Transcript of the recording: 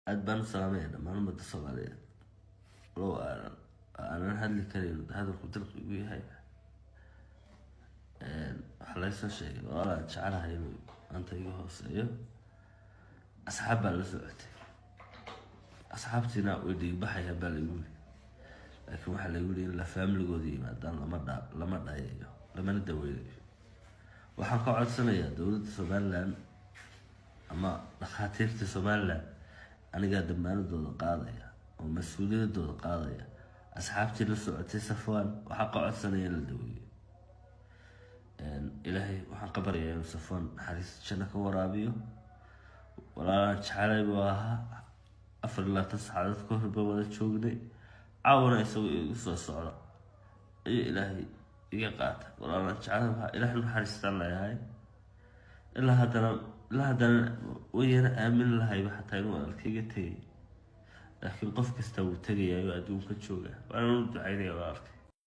أدبان السلامية لما أنا بدي الصومالية لو أنا هاد الكلمة هذا القدر بيه هاي حليس شيء ولا تشعرها هاي أنت يجوز أيه أصحاب على سوتي أصحابتي ودي بحيها باليومي لكن واحد يقول لي لا فهم لجودي ما دام لما دا لما ندوي waxaan ka codsanayaa dowladda Soomaaliland ama dhakhaatiirta Soomaaliland aniga damaanadooda qaadaya oo mas'uuliyadooda qaadaya asxaabtii la socotay Safwan waxaan ka codsanayaa la daweeyo ilaahay waxaan ka baryayaa inuu Safwan naxariis janno ka waraabiyo walaalaan jeclay buu ahaa 24 saacadood ka hor baan wada joognay caawana isagoo igu soo socda iyo ilaahay iga qaata walaalaan jeclay waxaa ilaahay naxariistaan leeyahay ilaa haddana wayna aamin lahayba xataa inuu walaalkayga tegay laakiin qof kasta wuu tegayaa oo adduunka jooga waana u ducaynayaa walaalkay